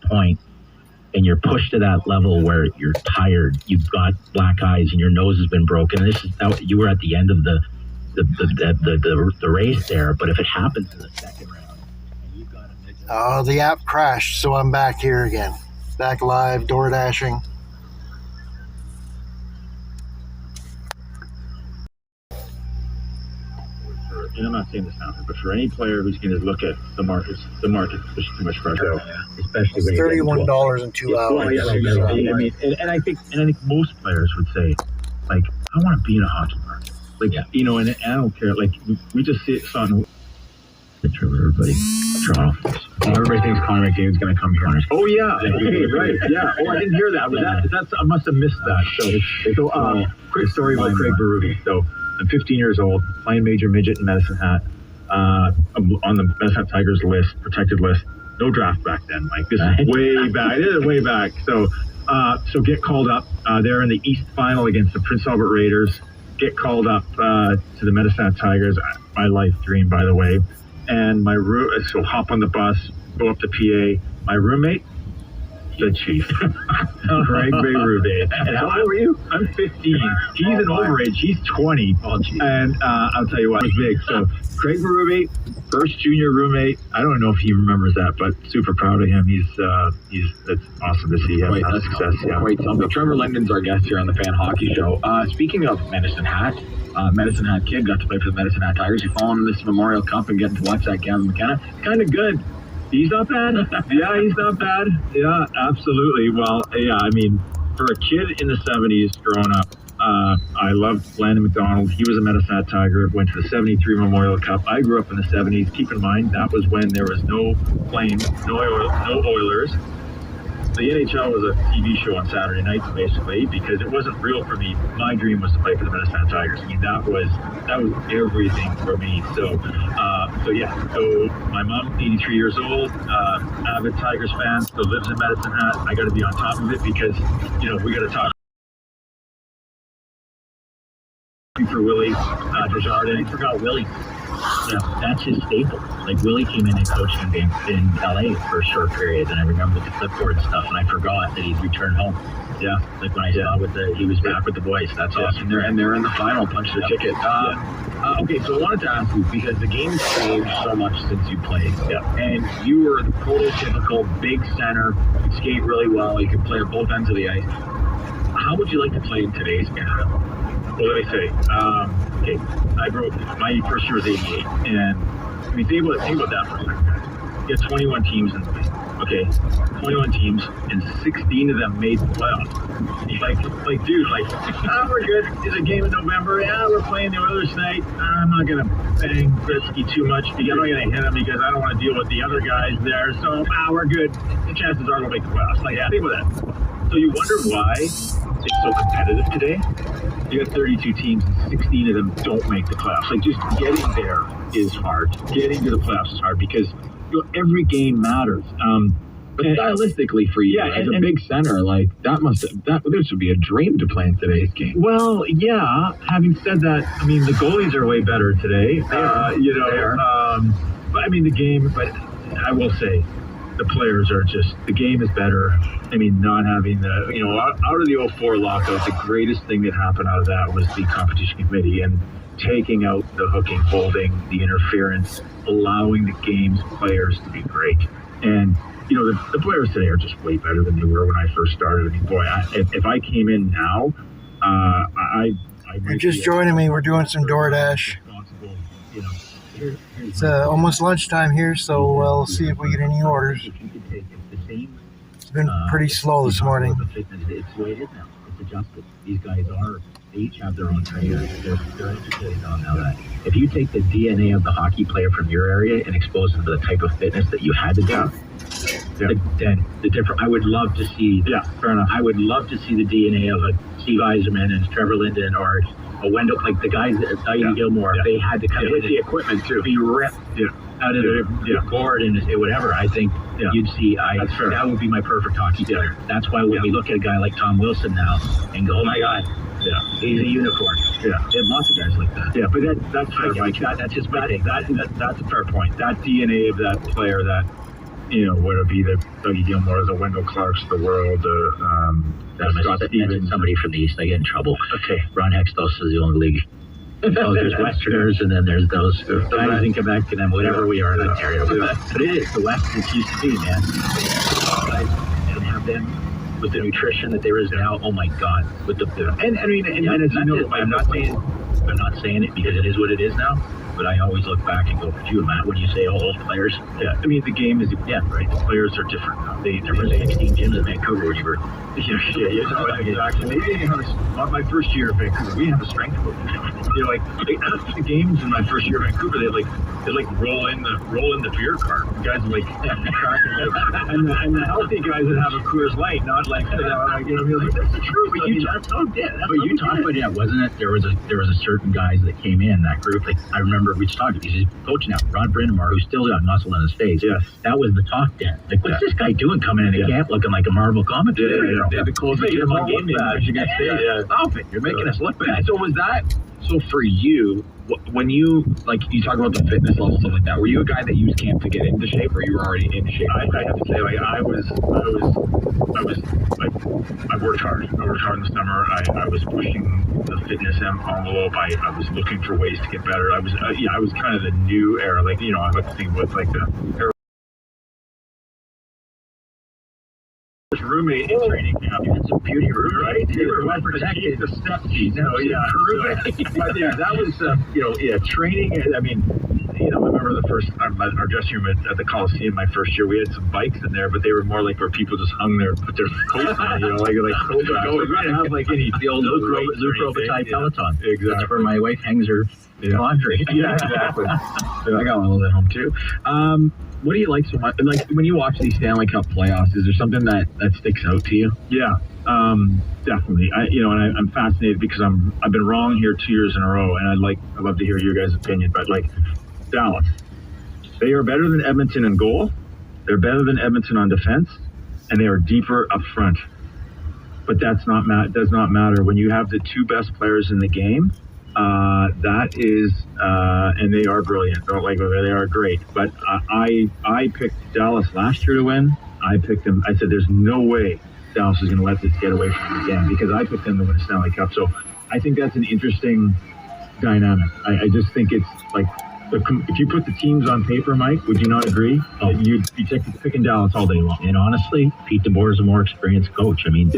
that point and you're pushed to that level where you're tired, you've got black eyes and your nose has been broken. And this is how you were at the end of the race there. But if it happens in the second round, and you've got oh, the app crashed, so I'm back here again, back live, door dashing. And I'm not saying this now, but for any player who's going to look at the market's pushing too much pressure, especially when $31 in 2 hours. Well, yeah, I mean, and I think most players would say, like, I want to be in a hockey market, like, you know, and I don't care. Like, we just saw everybody. Toronto. Everybody thinks Connor McDavid's going to come here. Oh yeah, okay, right, yeah. Oh, I didn't hear that. I must have missed that. So, quick story about Craig Berube. So, I'm 15 years old, playing major midget in Medicine Hat, on the Medicine Hat Tigers list, protected list. No draft back then, Mike. This is way back. This is way back. So get called up. They're in the East Final against the Prince Albert Raiders. Get called up to the Medicine Hat Tigers. My life dream, by the way. And so hop on the bus, go up to PA. My roommate, the Chief, Craig Berube. And how old are you? I'm 15. He's an overage. He's 20. Oh, and I'll tell you what, it was big. So Craig Berube, first junior roommate. I don't know if he remembers that, but super proud of him. It's awesome to see him have success. Quite something. Trevor Linden's our guest here on the Fan Hockey Show. Speaking of Medicine Hat, Medicine Hat kid got to play for the Medicine Hat Tigers. You following this Memorial Cup and getting to watch that Gavin McKenna? Kind of good. He's not bad. Yeah, he's not bad. Yeah, absolutely. Well, yeah, I mean, for a kid in the 70s growing up, I loved Landon McDonald. He was a Medicine Hat Tiger, went to the 73 Memorial Cup. I grew up in the 70s. Keep in mind, that was when there was no Flames, no Oilers. The NHL was a TV show on Saturday nights, basically, because it wasn't real for me. My dream was to play for the Medicine Hat Tigers. I mean, that was everything for me. So my mom, 83 years old, avid Tigers fan, still lives in Medicine Hat. I got to be on top of it because, you know, we got to talk for Willie Desjardins. I forgot Willie. Yeah, that's his staple. Like, Willie came in and coached in LA for a short period, and I remember the clipboard stuff, and I forgot that he'd returned home. Yeah, like when I saw he was back with the boys. That's awesome. They're in the final, punch the ticket. Okay, so I wanted to ask you, because the game's changed so much since you played, and you were the prototypical big center, you could skate really well, you could play at both ends of the ice. How would you like to play in today's game? Well, let me say, okay, I grew up, my first year was 88, and I mean, think about that for a second. You had 21 teams in the league, okay? 21 teams, and 16 of them made the playoffs. Like, dude, we're good. It's a game in November. Yeah, we're playing the Oilers tonight. I'm not going to bang Gretzky too much because I'm not going to hit him because I don't want to deal with the other guys there. So, we're good. The chances are we'll make the playoffs. Like, think about that. So you wonder why it's so competitive today? You got 32 teams, and 16 of them don't make the playoffs. Like, just getting there is hard. Getting to the playoffs is hard because, you know, every game matters. But stylistically for you, as a big center, like, this would be a dream to play in today's game. Well, yeah. Having said that, I mean, the goalies are way better today. You know, but I mean, the game. But I will say, the players are just, the game is better. I mean, not having the, you know, out of the 04 lockout, the greatest thing that happened out of that was the competition committee and taking out the hooking, holding, the interference, allowing the game's players to be great. And, you know, the players today are just way better than they were when I first started. I mean, boy, if I came in now, You're just joining me. We're doing some DoorDash. You know, it's almost lunchtime here, so we'll see if we get any orders. It's been pretty slow this morning. It's the way it is now. It's adjusted. These guys they each have their own trainers. They're educated on now that if you take the DNA of the hockey player from your area and expose them to the type of fitness that you had to do, then the different. I would love to see. Yeah, fair enough. I would love to see the DNA of a Steve Yzerman and Trevor Linden or a Wendell, like the guys at Diane Gilmore. They had to come with the equipment too, be ripped out of the board and whatever. I think you'd see. That would be my perfect hockey player. That's why when we look at a guy like Tom Wilson now and go, oh my God, he's a unicorn. They have lots of guys like that. Yeah, but that's fair. That's just my thing. That's a fair point. That DNA of that player that. would it be the Dougie Gilmore, the Wendell Clarks of the world, Scott Stevens, somebody from the East, I get in trouble. Okay. Ron Hextos is the only league. There's Westerners, and then there's those guys in Quebec, and then whatever we are in Ontario. But it is the West it used to be, man. And have them with the nutrition that there is now. Oh my God! With the and I mean, and as you know, I'm not saying it because it is what it is now. But I always look back and go, could you imagine when you say all those players? Yeah, I mean, the game is, right, the players are different now. There was 16 gyms in Vancouver when you were... Exactly. Not my first year in Vancouver, we have a strength coach. After the games in my first year in Vancouver, they roll in the beer cart. The guys and the healthy guys would have a Coors Light, not like that's the truth. But you talked about it, wasn't it? There was a certain guys that came in that group. Like I remember we talked. He's coaching now, Rod Brindamore, who's still got muscle in his face. Yes, that was the talk then. Like, what's this guy doing coming into camp looking like a Marvel commentator? The close the gym on game day. Stop it! You're making us look bad. So was that? So for you, when you talk about the fitness level stuff like that, were you a guy that used camp to get into shape, or you were already in shape? I have to say, I worked hard. I worked hard in the summer. I was pushing the fitness envelope. I was looking for ways to get better. I was kind of the new era. I like to think with the era. Roommate in training camp. It's a beauty room, right? They were well protected. The step sheet. But that was training. I mean, I remember the first our dressing room at the Coliseum my first year. We had some bikes in there, but they were more like where people just hung there, put their coats on, like coat racks. We didn't have any the old Luke Robitaille Peloton. Exactly. That's where my wife hangs her laundry. Yeah, exactly. I got one of those at home too. What do you like so much? Like when you watch these Stanley Cup playoffs, is there something that sticks out to you? Yeah, definitely. I'm fascinated because I've been wrong here 2 years in a row, and I'd love to hear your guys' opinion. But Dallas, they are better than Edmonton in goal. They're better than Edmonton on defense, and they are deeper up front. But does not matter when you have the two best players in the game. That is, and they are brilliant. They are great. But I picked Dallas last year to win. I picked them. I said, there's no way Dallas is going to let this get away from them again because I picked them to win the Stanley Cup. So I think that's an interesting dynamic. I just think it's if you put the teams on paper, Mike, would you not agree? You'd be picking Dallas all day long. And honestly, Pete DeBoer is a more experienced coach. I mean,